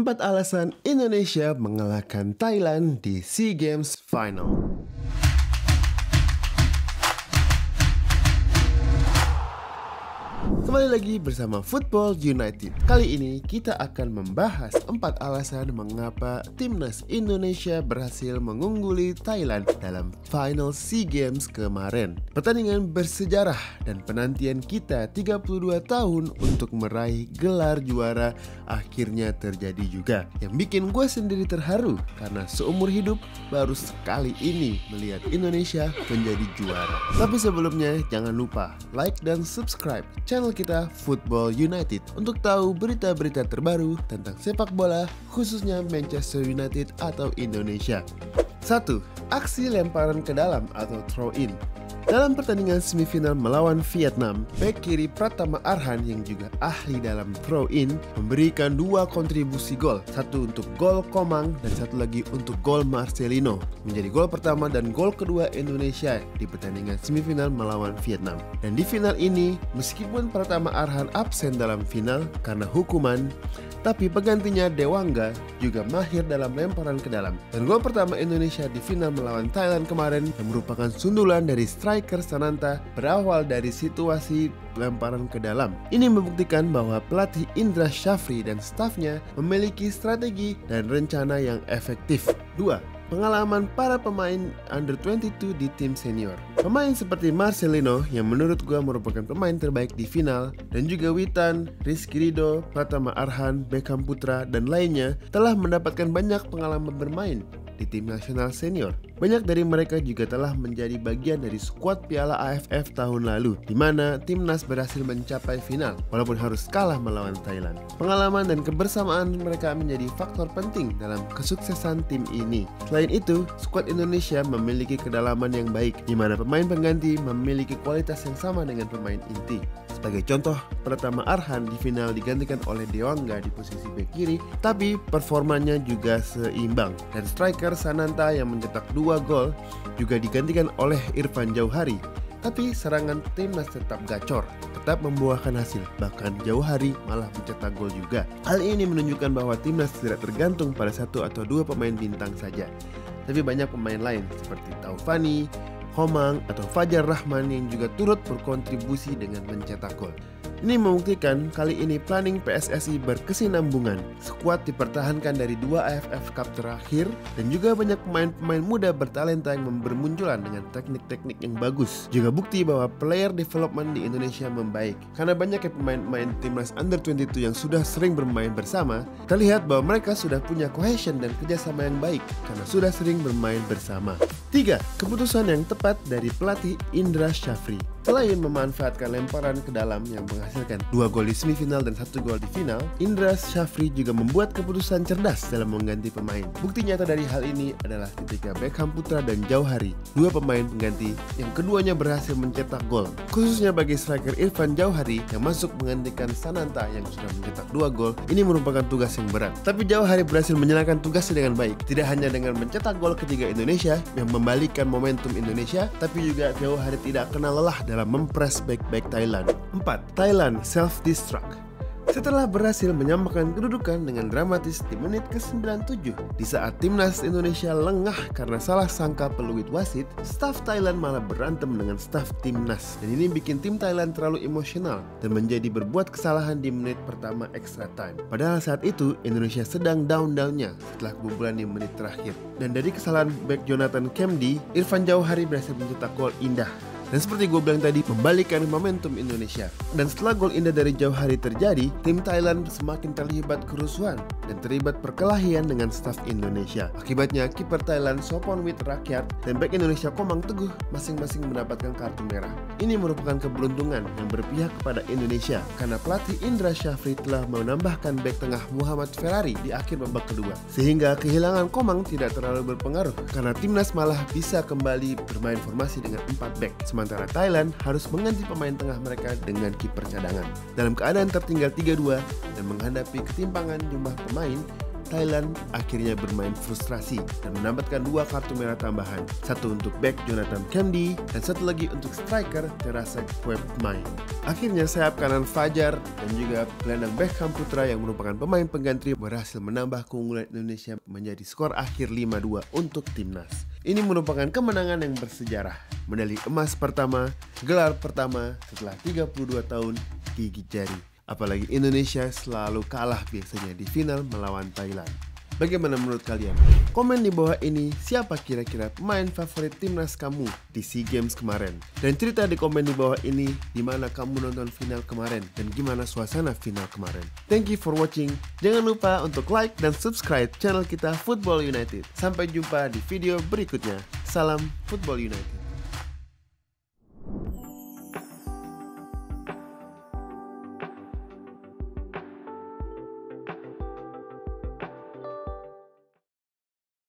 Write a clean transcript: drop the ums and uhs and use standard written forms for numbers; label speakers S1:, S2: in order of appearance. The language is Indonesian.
S1: 4 alasan Indonesia mengalahkan Thailand di SEA Games Final. Kembali lagi bersama Football United. Kali ini kita akan membahas 4 alasan mengapa timnas Indonesia berhasil mengungguli Thailand dalam final SEA Games kemarin. Pertandingan bersejarah dan penantian kita 32 tahun untuk meraih gelar juara akhirnya terjadi juga. Yang bikin gue sendiri terharu karena seumur hidup baru sekali ini melihat Indonesia menjadi juara. Tapi sebelumnya jangan lupa like dan subscribe channel kita Football United untuk tahu berita-berita terbaru tentang sepak bola khususnya Manchester United atau Indonesia. 1. Aksi lemparan ke dalam atau throw in. Dalam pertandingan semifinal melawan Vietnam, bek kiri Pratama Arhan yang juga ahli dalam throw in memberikan 2 kontribusi gol, satu untuk gol Komang dan satu lagi untuk gol Marcelino, menjadi gol pertama dan gol kedua Indonesia di pertandingan semifinal melawan Vietnam. Dan di final ini, meskipun Pratama Arhan absen dalam final karena hukuman, tapi penggantinya Dewangga juga mahir dalam lemparan ke dalam. Dan gol pertama Indonesia di final melawan Thailand kemarin yang merupakan sundulan dari striker Sananta berawal dari situasi lemparan ke dalam. Ini membuktikan bahwa pelatih Indra Syafri dan stafnya memiliki strategi dan rencana yang efektif. 2. Pengalaman para pemain under 22 di tim senior. Pemain seperti Marcelino yang menurut gue merupakan pemain terbaik di final, dan juga Witan, Rizky Ridho, Pratama Arhan, Beckham Putra, dan lainnya telah mendapatkan banyak pengalaman bermain di tim nasional senior. Banyak dari mereka juga telah menjadi bagian dari skuad Piala AFF tahun lalu, di mana timnas berhasil mencapai final walaupun harus kalah melawan Thailand. Pengalaman dan kebersamaan mereka menjadi faktor penting dalam kesuksesan tim ini. Selain itu, skuad Indonesia memiliki kedalaman yang baik, di mana pemain pengganti memiliki kualitas yang sama dengan pemain inti. Sebagai contoh, Pratama Arhan di final digantikan oleh Dewangga di posisi bek kiri, tapi performanya juga seimbang. Dan striker Sananta yang mencetak 2 gol juga digantikan oleh Irfan Jauhari. Tapi serangan timnas tetap gacor, tetap membuahkan hasil, bahkan Jauhari malah mencetak gol juga. Hal ini menunjukkan bahwa timnas tidak tergantung pada 1 atau 2 pemain bintang saja, tapi banyak pemain lain seperti Taufani, Komang, atau Fajar Rahman yang juga turut berkontribusi dengan mencetak gol. Ini membuktikan kali ini planning PSSI berkesinambungan. Skuad dipertahankan dari 2 AFF Cup terakhir dan juga banyak pemain-pemain muda bertalenta yang bermunculan dengan teknik-teknik yang bagus. Juga bukti bahwa player development di Indonesia membaik. Karena banyaknya pemain-pemain timnas under 22 yang sudah sering bermain bersama, terlihat bahwa mereka sudah punya cohesion dan kerjasama yang baik karena sudah sering bermain bersama. 3. Keputusan yang tepat dari pelatih Indra Syafri. Selain memanfaatkan lemparan ke dalam yang menghasilkan 2 gol di semifinal dan 1 gol di final, Indra Syafri juga membuat keputusan cerdas dalam mengganti pemain. Bukti nyata dari hal ini adalah ketika Beckham Putra dan Jauhari, 2 pemain pengganti yang keduanya berhasil mencetak gol. Khususnya bagi striker Irfan Jauhari yang masuk menggantikan Sananta yang sudah mencetak 2 gol, ini merupakan tugas yang berat. Tapi Jauhari berhasil menjalankan tugasnya dengan baik. Tidak hanya dengan mencetak gol ketiga Indonesia yang membalikkan momentum Indonesia, tapi juga Jauhari tidak kenal lelah dalam mempres back Thailand. 4. Thailand self-destruct. Setelah berhasil menyamakan kedudukan dengan dramatis di menit ke-97, di saat timnas Indonesia lengah karena salah sangka peluit wasit, staf Thailand malah berantem dengan staf timnas. Dan ini bikin tim Thailand terlalu emosional dan menjadi berbuat kesalahan di menit pertama extra time. Padahal saat itu Indonesia sedang down-downnya setelah kebobolan di menit terakhir. Dan dari kesalahan back Jonathan Kemdi, Irfan Jauhari berhasil mencetak gol indah. Dan seperti gue bilang tadi, membalikkan momentum Indonesia. Dan setelah gol indah dari Jauhari terjadi, tim Thailand semakin terlibat kerusuhan dan terlibat perkelahian dengan staf Indonesia. Akibatnya, kiper Thailand Soponwit Rakyat dan bek Indonesia Komang Teguh masing-masing mendapatkan kartu merah. Ini merupakan keberuntungan yang berpihak kepada Indonesia karena pelatih Indra Syafri telah menambahkan bek tengah Muhammad Ferrari di akhir babak kedua. Sehingga kehilangan Komang tidak terlalu berpengaruh karena timnas malah bisa kembali bermain formasi dengan 4 bek. Sementara Thailand harus mengganti pemain tengah mereka dengan kiper cadangan. Dalam keadaan tertinggal 3-2 dan menghadapi ketimpangan jumlah pemain, Thailand akhirnya bermain frustrasi dan mendapatkan 2 kartu merah tambahan. Satu untuk bek Jonathan Kennedy dan satu lagi untuk striker Terasa Kwepmai. Akhirnya sayap kanan Fajar dan juga gelandang Beckham Putra yang merupakan pemain pengganti berhasil menambah keunggulan Indonesia menjadi skor akhir 5-2 untuk timnas. Ini merupakan kemenangan yang bersejarah. Medali emas pertama, gelar pertama setelah 32 tahun gigit jari. Apalagi Indonesia selalu kalah biasanya di final melawan Thailand. Bagaimana menurut kalian? Komen di bawah ini siapa kira-kira pemain favorit timnas kamu di SEA Games kemarin. Dan cerita di komen di bawah ini di mana kamu nonton final kemarin dan gimana suasana final kemarin. Thank you for watching. Jangan lupa untuk like dan subscribe channel kita Football United. Sampai jumpa di video berikutnya. Salam Football United.